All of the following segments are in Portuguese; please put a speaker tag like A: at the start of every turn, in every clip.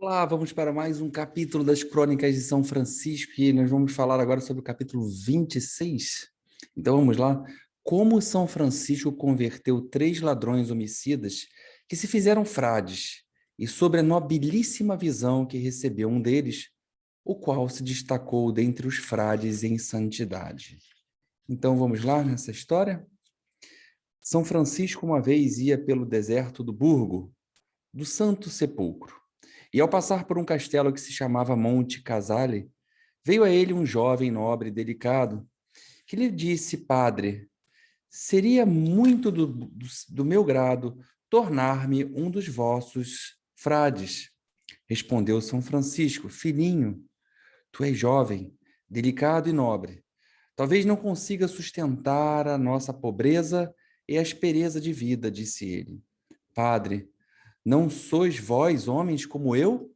A: Olá, vamos para mais um capítulo das Crônicas de São Francisco e nós vamos falar agora sobre o capítulo 26. Então vamos lá. Como São Francisco converteu 3 ladrões homicidas que se fizeram frades e sobre a nobilíssima visão que recebeu um deles, o qual se destacou dentre os frades em santidade. Então vamos lá nessa história? São Francisco uma vez ia pelo deserto do Burgo, do Santo Sepulcro. E ao passar por um castelo que se chamava Monte Casale, veio a ele um jovem nobre e delicado, que lhe disse: Padre, seria muito do meu grado tornar-me um dos vossos frades. Respondeu São Francisco: Filhinho, tu és jovem, delicado e nobre. Talvez não consiga sustentar a nossa pobreza e aspereza de vida, disse ele. Padre, não sois vós homens como eu?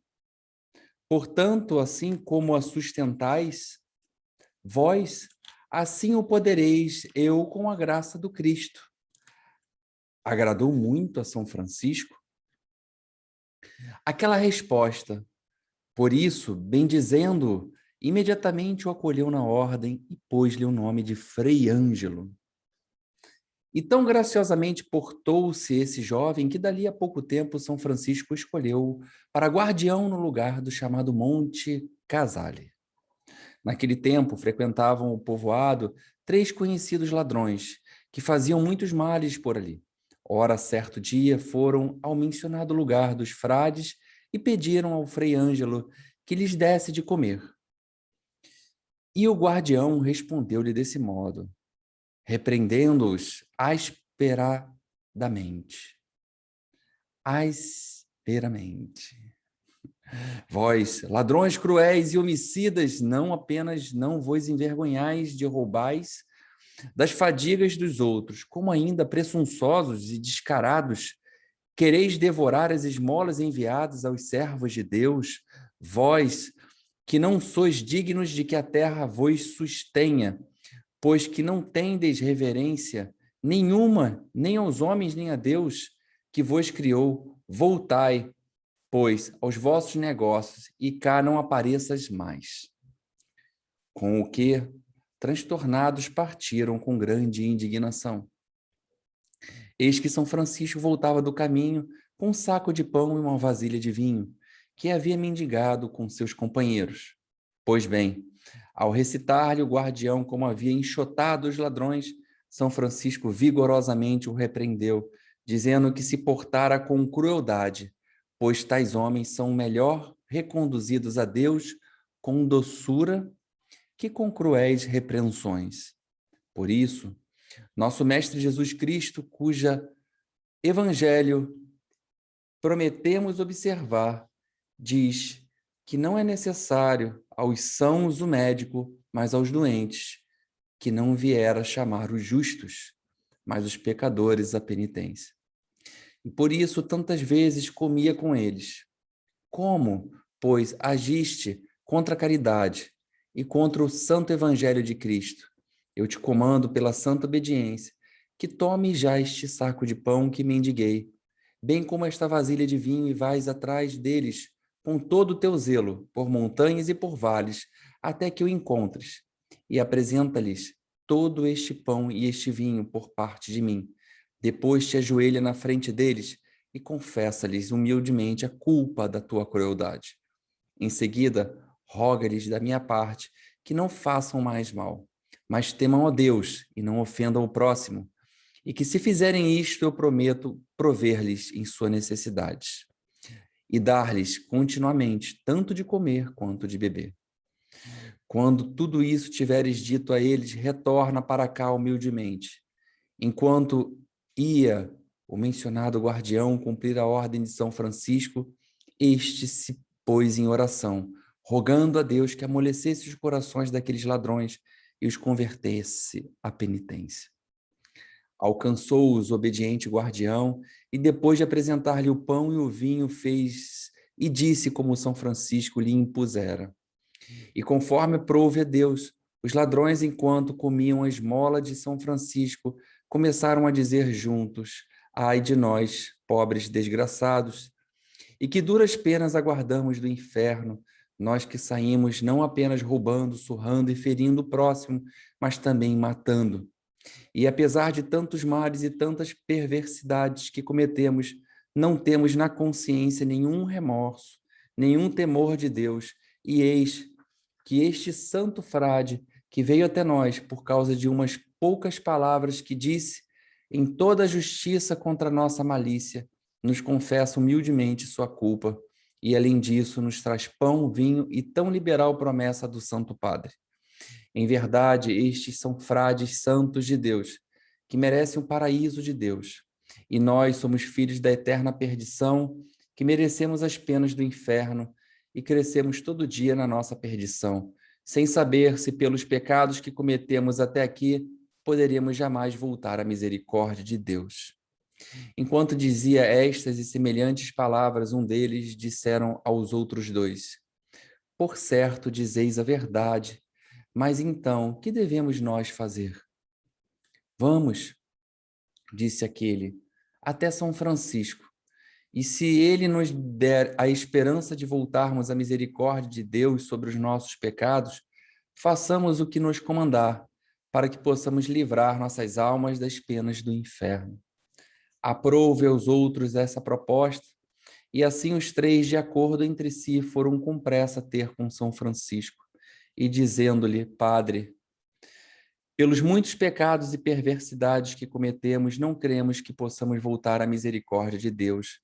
A: Portanto, assim como a sustentais, vós, assim o podereis eu com a graça do Cristo. Agradou muito a São Francisco aquela resposta. Por isso, bendizendo, imediatamente o acolheu na ordem e pôs-lhe o nome de Frei Ângelo. E tão graciosamente portou-se esse jovem que dali a pouco tempo São Francisco escolheu para guardião no lugar do chamado Monte Casale. Naquele tempo, frequentavam o povoado 3 conhecidos ladrões, que faziam muitos males por ali. Ora, certo dia, foram ao mencionado lugar dos frades e pediram ao Frei Ângelo que lhes desse de comer. E o guardião respondeu-lhe desse modo, repreendendo-os asperadamente. Asperamente. Vós, ladrões cruéis e homicidas, não apenas não vos envergonhais de roubais das fadigas dos outros, como ainda presunçosos e descarados, quereis devorar as esmolas enviadas aos servos de Deus, vós, que não sois dignos de que a terra vos sustenha, pois que não tendes reverência nenhuma, nem aos homens, nem a Deus, que vos criou, voltai, pois, aos vossos negócios, e cá não apareças mais. Com o que, transtornados, partiram com grande indignação. Eis que São Francisco voltava do caminho com um saco de pão e uma vasilha de vinho, que havia mendigado com seus companheiros. Pois bem, ao recitar-lhe o guardião como havia enxotado os ladrões, São Francisco vigorosamente o repreendeu, dizendo que se portara com crueldade, pois tais homens são melhor reconduzidos a Deus com doçura que com cruéis repreensões. Por isso, nosso Mestre Jesus Cristo, cuja evangelho prometemos observar, diz que não é necessário aos sãos o médico, mas aos doentes, que não viera chamar os justos, mas os pecadores à penitência. E por isso tantas vezes comia com eles. Como, pois, agiste contra a caridade e contra o santo evangelho de Cristo? Eu te comando pela santa obediência, que tome já este saco de pão que mendiguei, bem como esta vasilha de vinho, e vais atrás deles com todo o teu zelo, por montanhas e por vales, até que o encontres, e apresenta-lhes todo este pão e este vinho por parte de mim. Depois te ajoelha na frente deles e confessa-lhes humildemente a culpa da tua crueldade. Em seguida, roga-lhes da minha parte que não façam mais mal, mas temam a Deus e não ofendam o próximo, e que se fizerem isto, eu prometo prover-lhes em suas necessidades e dar-lhes continuamente tanto de comer quanto de beber. Quando tudo isso tiveres dito a eles, retorna para cá humildemente. Enquanto ia o mencionado guardião cumprir a ordem de São Francisco, este se pôs em oração, rogando a Deus que amolecesse os corações daqueles ladrões e os convertesse à penitência. Alcançou-os o obediente guardião e, depois de apresentar-lhe o pão e o vinho, fez e disse como São Francisco lhe impusera. E conforme prouve a Deus, os ladrões, enquanto comiam a esmola de São Francisco, começaram a dizer juntos: ai de nós, pobres desgraçados, E que duras penas aguardamos do inferno, nós que saímos não apenas roubando, surrando e ferindo o próximo, mas também matando. E apesar de tantos males e tantas perversidades que cometemos, não temos na consciência nenhum remorso, nenhum temor de Deus. E eis que este santo frade, que veio até nós por causa de umas poucas palavras que disse, em toda a justiça contra a nossa malícia, nos confessa humildemente sua culpa, e além disso nos traz pão, vinho e tão liberal promessa do Santo Padre. Em verdade, estes são frades santos de Deus, que merecem o paraíso de Deus. E nós somos filhos da eterna perdição, que merecemos as penas do inferno e crescemos todo dia na nossa perdição, sem saber se pelos pecados que cometemos até aqui poderíamos jamais voltar à misericórdia de Deus. Enquanto dizia estas e semelhantes palavras, um deles disseram aos outros dois: Por certo, dizeis a verdade, mas então, que devemos nós fazer? Vamos, disse aquele, até São Francisco, e se ele nos der a esperança de voltarmos à misericórdia de Deus sobre os nossos pecados, façamos o que nos comandar, para que possamos livrar nossas almas das penas do inferno. Aprove aos outros essa proposta, e assim os três, de acordo entre si, foram com pressa ter com São Francisco, e dizendo-lhe: Padre, pelos muitos pecados e perversidades que cometemos, não cremos que possamos voltar à misericórdia de Deus.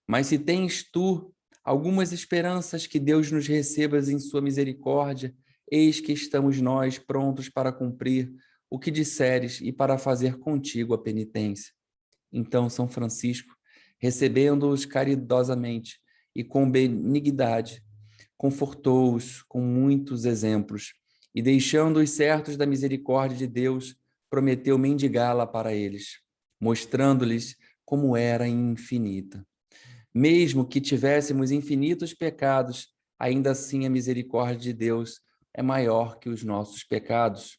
A: Mas se tens tu algumas esperanças que Deus nos receba em sua misericórdia, eis que estamos nós prontos para cumprir o que disseres e para fazer contigo a penitência. Então São Francisco, recebendo-os caridosamente e com benignidade, confortou-os com muitos exemplos e, deixando-os certos da misericórdia de Deus, prometeu mendigá-la para eles, mostrando-lhes como era infinita. Mesmo que tivéssemos infinitos pecados, ainda assim a misericórdia de Deus é maior que os nossos pecados,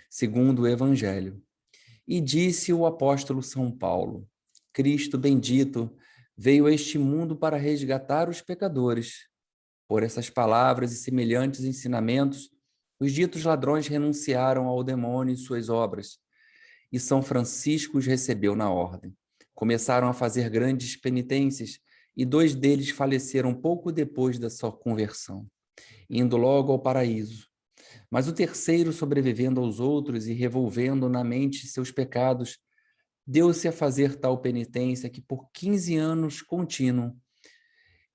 A: segundo o Evangelho. E disse o apóstolo São Paulo: Cristo bendito veio a este mundo para resgatar os pecadores. Por essas palavras e semelhantes ensinamentos, os ditos ladrões renunciaram ao demônio e suas obras, e São Francisco os recebeu na ordem. Começaram a fazer grandes penitências, e 2 deles faleceram pouco depois da sua conversão, indo logo ao paraíso. Mas o terceiro, sobrevivendo aos outros e revolvendo na mente seus pecados, deu-se a fazer tal penitência que por 15 anos contínuos,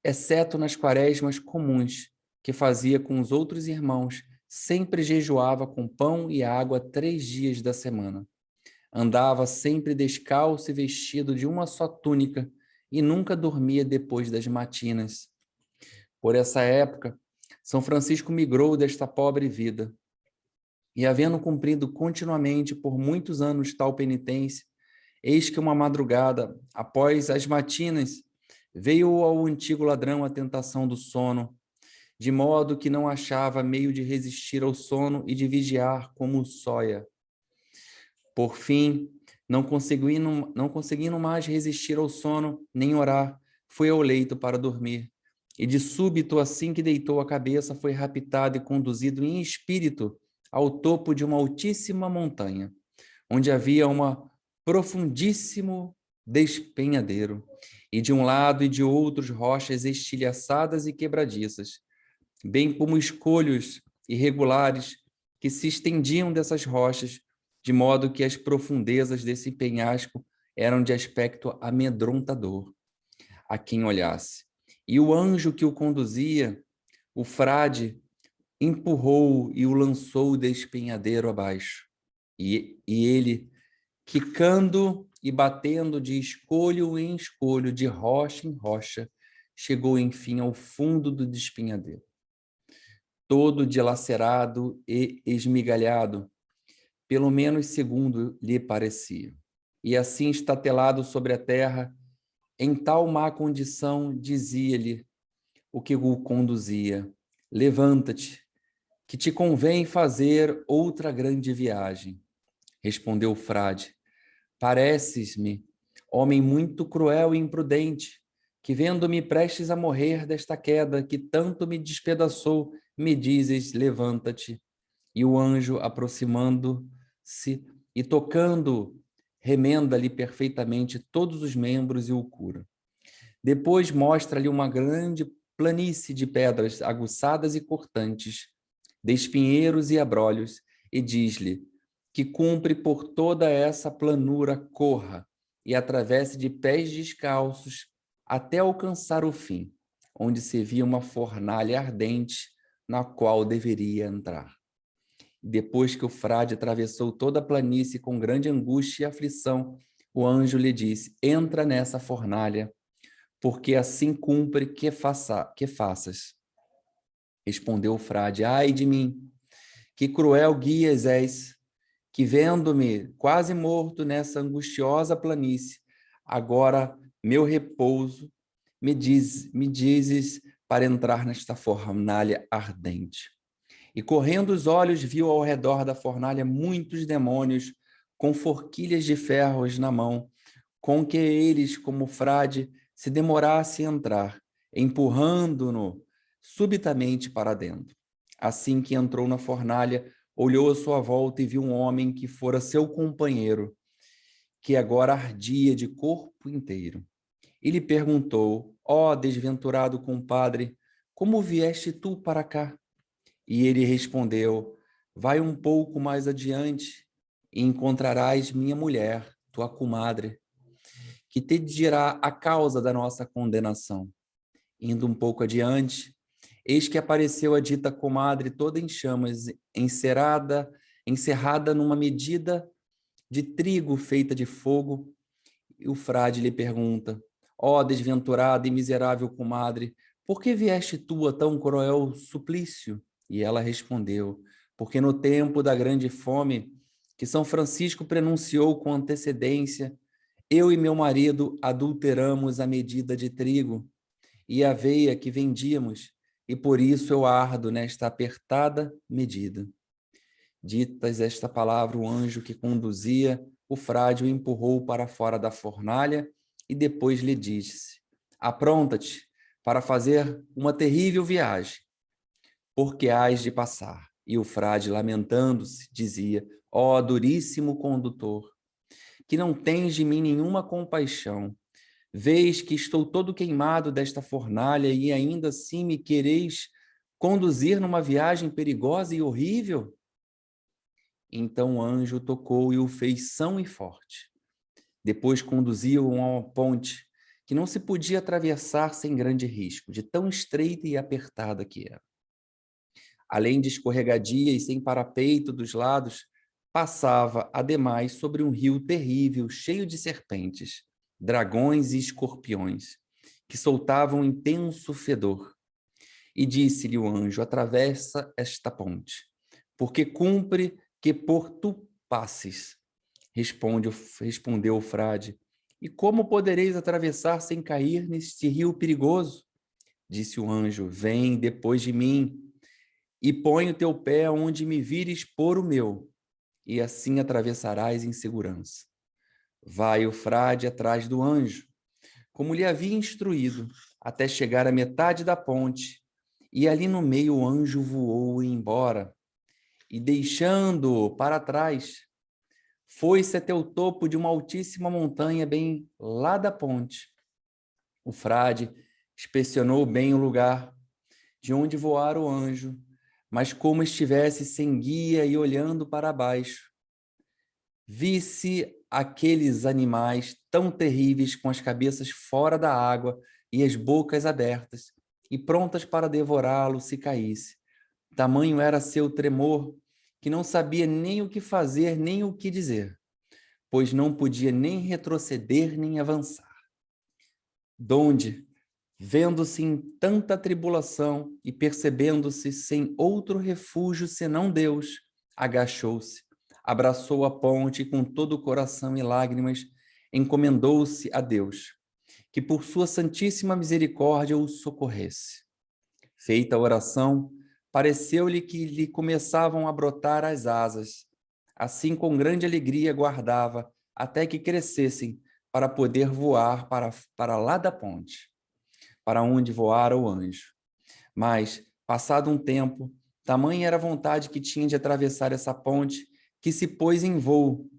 A: exceto nas quaresmas comuns, que fazia com os outros irmãos, sempre jejuava com pão e água 3 dias da semana. Andava sempre descalço e vestido de uma só túnica e nunca dormia depois das matinas. Por essa época, São Francisco migrou desta pobre vida e, havendo cumprido continuamente por muitos anos tal penitência, eis que uma madrugada, após as matinas, veio ao antigo ladrão a tentação do sono, de modo que não achava meio de resistir ao sono e de vigiar como sóia. Por fim, não conseguindo mais resistir ao sono, nem orar, foi ao leito para dormir. E de súbito, assim que deitou a cabeça, foi raptado e conduzido em espírito ao topo de uma altíssima montanha, onde havia profundíssimo despenhadeiro, e de um lado e de outros rochas estilhaçadas e quebradiças, bem como escolhos irregulares que se estendiam dessas rochas, de modo que as profundezas desse penhasco eram de aspecto amedrontador a quem olhasse. E o anjo que o conduzia, o frade, empurrou-o e o lançou o despenhadeiro abaixo. E ele, quicando e batendo de escolho em escolho, de rocha em rocha, chegou enfim ao fundo do despenhadeiro. Todo dilacerado e esmigalhado, pelo menos segundo lhe parecia. E assim, estatelado sobre a terra, em tal má condição, dizia-lhe o que o conduzia: levanta-te, que te convém fazer outra grande viagem. Respondeu o frade: pareces-me homem muito cruel e imprudente, que vendo-me prestes a morrer desta queda que tanto me despedaçou, me dizes, levanta-te. E o anjo, aproximando-se e tocando, remenda-lhe perfeitamente todos os membros e o cura. Depois mostra-lhe uma grande planície de pedras aguçadas e cortantes, de espinheiros e abrolhos, e diz-lhe que cumpre por toda essa planura corra e atravesse de pés descalços até alcançar o fim, onde se via uma fornalha ardente na qual deveria entrar. Depois que o frade atravessou toda a planície com grande angústia e aflição, o anjo lhe disse: entra nessa fornalha, porque assim cumpre que faças. Respondeu o frade: ai de mim, que cruel guias és, que vendo-me quase morto nessa angustiosa planície, agora meu repouso, me dizes para entrar nesta fornalha ardente. E correndo os olhos, viu ao redor da fornalha muitos demônios com forquilhas de ferros na mão, com que eles, como frade, se demorasse a entrar, empurrando-no subitamente para dentro. Assim que entrou na fornalha, olhou à sua volta e viu um homem que fora seu companheiro, que agora ardia de corpo inteiro. E lhe perguntou: ó desventurado compadre, como vieste tu para cá? E ele respondeu: vai um pouco mais adiante e encontrarás minha mulher, tua comadre, que te dirá a causa da nossa condenação. Indo um pouco adiante, eis que apareceu a dita comadre toda em chamas, encerrada numa medida de trigo feita de fogo. E o frade lhe pergunta: ó desventurada e miserável comadre, por que vieste tu a tão cruel suplício? E ela respondeu: porque no tempo da grande fome, que São Francisco prenunciou com antecedência, eu e meu marido adulteramos a medida de trigo e aveia que vendíamos, e por isso eu ardo nesta apertada medida. Ditas esta palavra, o anjo que conduzia o frade o empurrou para fora da fornalha e depois lhe disse: apronta-te para fazer uma terrível viagem, porque hás de passar. E o frade, lamentando-se, dizia: ó duríssimo condutor, que não tens de mim nenhuma compaixão. Vês que estou todo queimado desta fornalha e ainda assim me quereis conduzir numa viagem perigosa e horrível? Então o anjo tocou e o fez são e forte. Depois conduziu-o a uma ponte que não se podia atravessar sem grande risco, de tão estreita e apertada que era. Além de escorregadia e sem parapeito dos lados, passava, ademais, sobre um rio terrível, cheio de serpentes, dragões e escorpiões, que soltavam um intenso fedor. E disse-lhe o anjo: atravessa esta ponte, porque cumpre que por tu passes. Respondeu o frade: e como podereis atravessar sem cair neste rio perigoso? Disse o anjo: vem depois de mim, e põe o teu pé onde me vires pôr o meu, e assim atravessarás em segurança. Vai o frade atrás do anjo, como lhe havia instruído, até chegar à metade da ponte, e ali no meio o anjo voou embora, e deixando-o para trás, foi-se até o topo de uma altíssima montanha bem lá da ponte. O frade inspecionou bem o lugar de onde voara o anjo, mas como estivesse sem guia e olhando para baixo, visse aqueles animais tão terríveis com as cabeças fora da água e as bocas abertas e prontas para devorá-lo se caísse. Tamanho era seu tremor que não sabia nem o que fazer nem o que dizer, pois não podia nem retroceder nem avançar. Donde, vendo-se em tanta tribulação e percebendo-se sem outro refúgio senão Deus, agachou-se, abraçou a ponte e com todo o coração e lágrimas encomendou-se a Deus, que por sua santíssima misericórdia o socorresse. Feita a oração, pareceu-lhe que lhe começavam a brotar as asas. Assim, com grande alegria, guardava até que crescessem para poder voar para lá da ponte. para onde voara o anjo. Mas, passado um tempo, tamanha era a vontade que tinha de atravessar essa ponte, que se pôs em voo,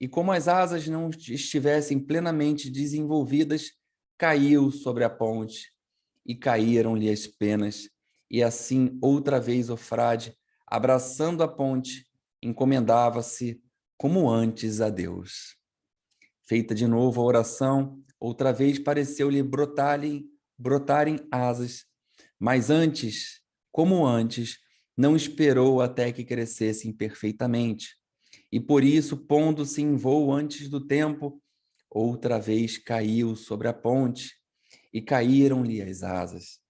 A: e como as asas não estivessem plenamente desenvolvidas, caiu sobre a ponte, e caíram-lhe as penas, e assim outra vez o frade, abraçando a ponte, encomendava-se como antes a Deus. Feita de novo a oração, outra vez pareceu-lhe brotarem asas, mas antes, como antes, não esperou até que crescessem perfeitamente, e por isso, pondo-se em voo antes do tempo, outra vez caiu sobre a ponte, e caíram-lhe as asas.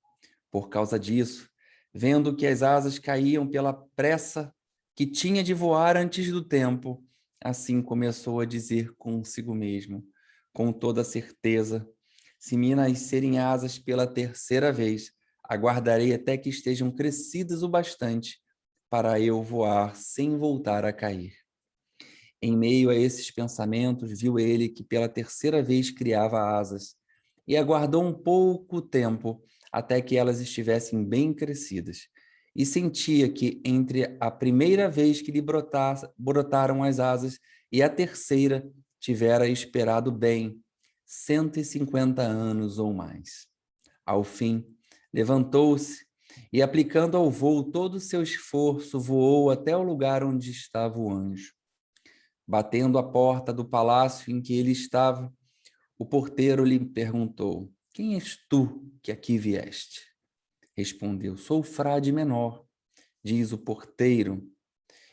A: Por causa disso, vendo que as asas caíam pela pressa que tinha de voar antes do tempo, assim começou a dizer consigo mesmo, com toda certeza: se me nascerem asas pela terceira vez, aguardarei até que estejam crescidas o bastante para eu voar sem voltar a cair. Em meio a esses pensamentos, viu ele que pela terceira vez criava asas e aguardou um pouco tempo até que elas estivessem bem crescidas. E sentia que entre a primeira vez que lhe brotaram as asas e a terceira, tivera esperado bem 150 anos ou mais. Ao fim, levantou-se e, aplicando ao voo todo o seu esforço, voou até o lugar onde estava o anjo. Batendo à porta do palácio em que ele estava, o porteiro lhe perguntou: quem és tu que aqui vieste? Respondeu: sou o frade menor. Diz o porteiro: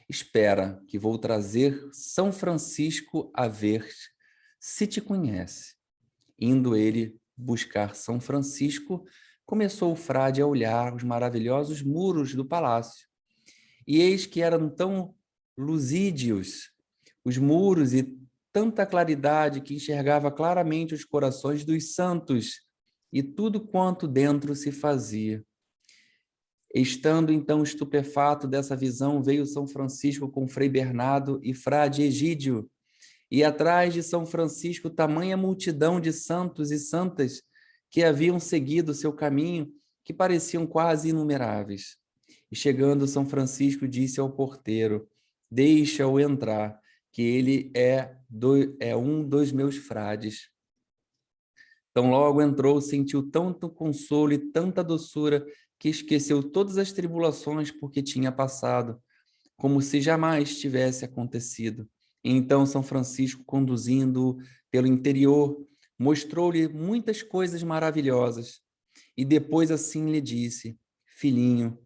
A: espera, que vou trazer São Francisco a ver-te, se te conhece. Indo ele buscar São Francisco, começou o frade a olhar os maravilhosos muros do palácio. E eis que eram tão luzídios os muros e tanta claridade que enxergava claramente os corações dos santos e tudo quanto dentro se fazia. Estando então estupefato dessa visão, veio São Francisco com Frei Bernardo e Frade Egídio, e atrás de São Francisco tamanha multidão de santos e santas que haviam seguido seu caminho, que pareciam quase inumeráveis. E chegando São Francisco, disse ao porteiro: deixa-o entrar, que ele é um dos meus frades. Então logo entrou, sentiu tanto consolo e tanta doçura que esqueceu todas as tribulações por que tinha passado, como se jamais tivesse acontecido. E então São Francisco, conduzindo-o pelo interior, mostrou-lhe muitas coisas maravilhosas. E depois assim lhe disse: filhinho,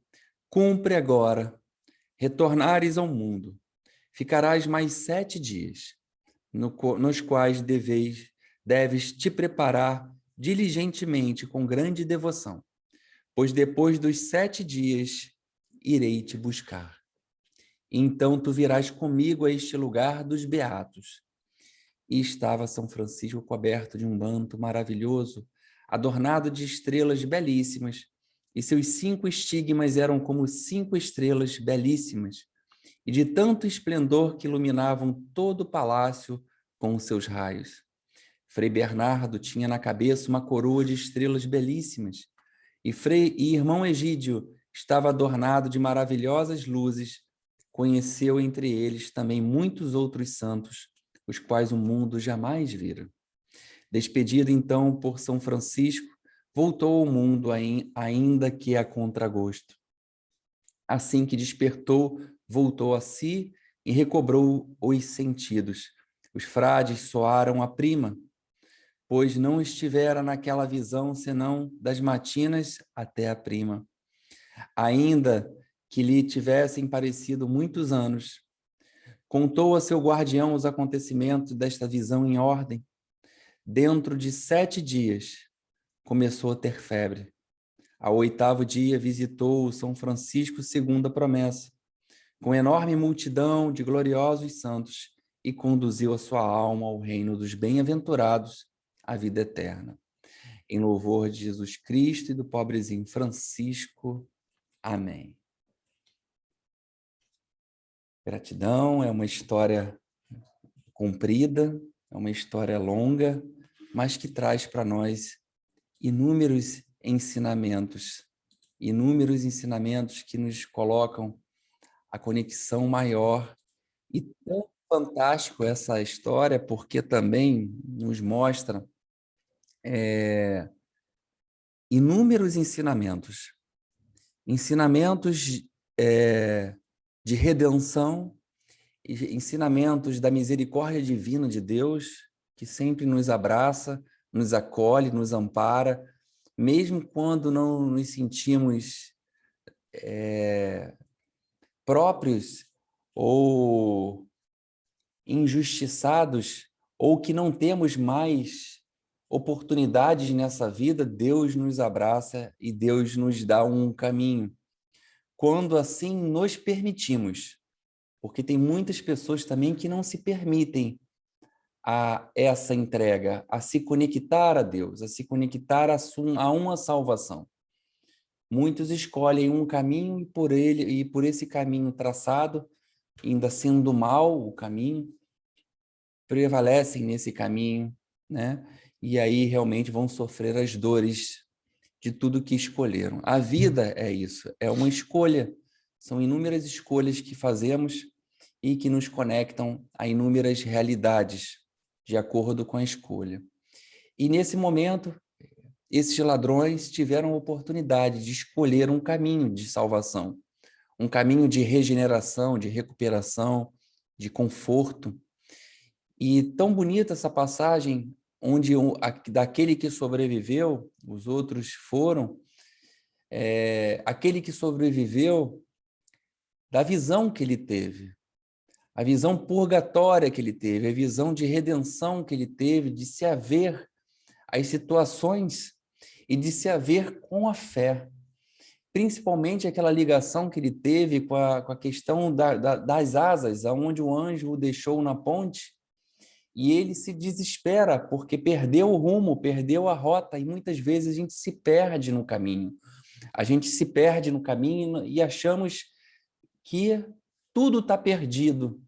A: cumpre agora retornares ao mundo. Ficarás mais 7 dias, nos quais deves te preparar diligentemente com grande devoção, pois depois dos 7 dias irei te buscar. Então tu virás comigo a este lugar dos beatos. E estava São Francisco coberto de um manto maravilhoso, adornado de estrelas belíssimas, e seus 5 estigmas eram como 5 estrelas belíssimas, e de tanto esplendor que iluminavam todo o palácio com os seus raios. Frei Bernardo tinha na cabeça uma coroa de estrelas belíssimas, e irmão Egídio estava adornado de maravilhosas luzes. Conheceu entre eles também muitos outros santos, os quais o mundo jamais vira. Despedido então por São Francisco, voltou ao mundo ainda que a contragosto. Assim que despertou, voltou a si e recobrou os sentidos. Os frades soaram a prima, pois não estivera naquela visão senão das matinas até a prima. Ainda que lhe tivessem parecido muitos anos, contou a seu guardião os acontecimentos desta visão em ordem. Dentro de 7 dias, começou a ter febre. Ao 8º dia, visitou o São Francisco segundo a promessa, com enorme multidão de gloriosos santos, e conduziu a sua alma ao reino dos bem-aventurados, à vida eterna. Em louvor de Jesus Cristo e do pobrezinho Francisco. Amém. Gratidão é uma história comprida, é uma história longa, mas que traz para nós inúmeros ensinamentos, inúmeros ensinamentos que nos colocam a conexão maior. E tão fantástico essa história, porque também nos mostra inúmeros ensinamentos. Ensinamentos de redenção, ensinamentos da misericórdia divina de Deus, que sempre nos abraça, nos acolhe, nos ampara, mesmo quando não nos sentimos próprios ou injustiçados, ou que não temos mais oportunidades nessa vida, Deus nos abraça e Deus nos dá um caminho. Quando assim nos permitimos, porque tem muitas pessoas também que não se permitem a essa entrega, a se conectar a Deus, a se conectar a uma salvação. Muitos escolhem um caminho e por esse caminho traçado, ainda sendo mal o caminho, prevalecem nesse caminho, né? E aí realmente vão sofrer as dores de tudo que escolheram. A vida é isso, é uma escolha. São inúmeras escolhas que fazemos e que nos conectam a inúmeras realidades de acordo com a escolha. E nesse momento, esses ladrões tiveram a oportunidade de escolher um caminho de salvação, um caminho de regeneração, de recuperação, de conforto. E tão bonita essa passagem, onde daquele que sobreviveu, os outros foram, aquele que sobreviveu, da visão que ele teve, a visão purgatória que ele teve, a visão de redenção que ele teve, de se haver às situações e de se haver com a fé. Principalmente aquela ligação que ele teve com a questão das asas, aonde o anjo o deixou na ponte, e ele se desespera porque perdeu o rumo, perdeu a rota, e muitas vezes a gente se perde no caminho. A gente se perde no caminho e achamos que tudo está perdido,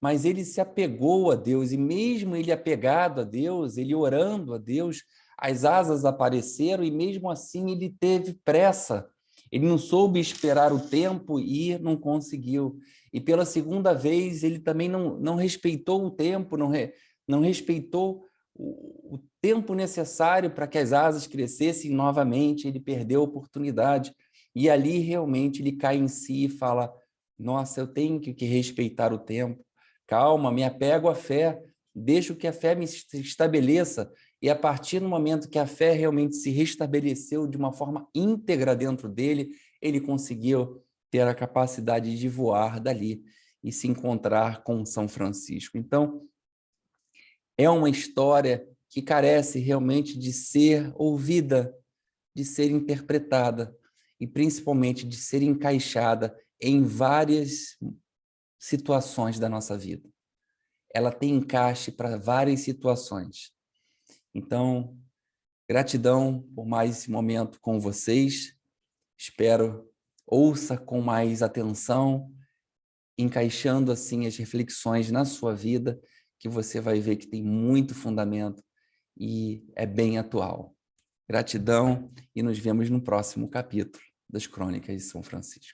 A: mas ele se apegou a Deus, e mesmo ele apegado a Deus, ele orando a Deus, as asas apareceram e mesmo assim ele teve pressa. Ele não soube esperar o tempo e não conseguiu. E pela segunda vez ele também não respeitou o tempo, não respeitou o tempo necessário para que as asas crescessem novamente, ele perdeu a oportunidade. E ali realmente ele cai em si e fala: nossa, eu tenho que respeitar o tempo. Calma, me apego à fé, deixo que a fé me estabeleça. E a partir do momento que a fé realmente se restabeleceu de uma forma íntegra dentro dele, ele conseguiu ter a capacidade de voar dali e se encontrar com São Francisco. Então, é uma história que carece realmente de ser ouvida, de ser interpretada e principalmente de ser encaixada em várias situações da nossa vida. Ela tem encaixe para várias situações. Então, gratidão por mais esse momento com vocês. Espero ouça com mais atenção, encaixando assim as reflexões na sua vida, que você vai ver que tem muito fundamento e é bem atual. Gratidão e nos vemos no próximo capítulo das Crônicas de São Francisco.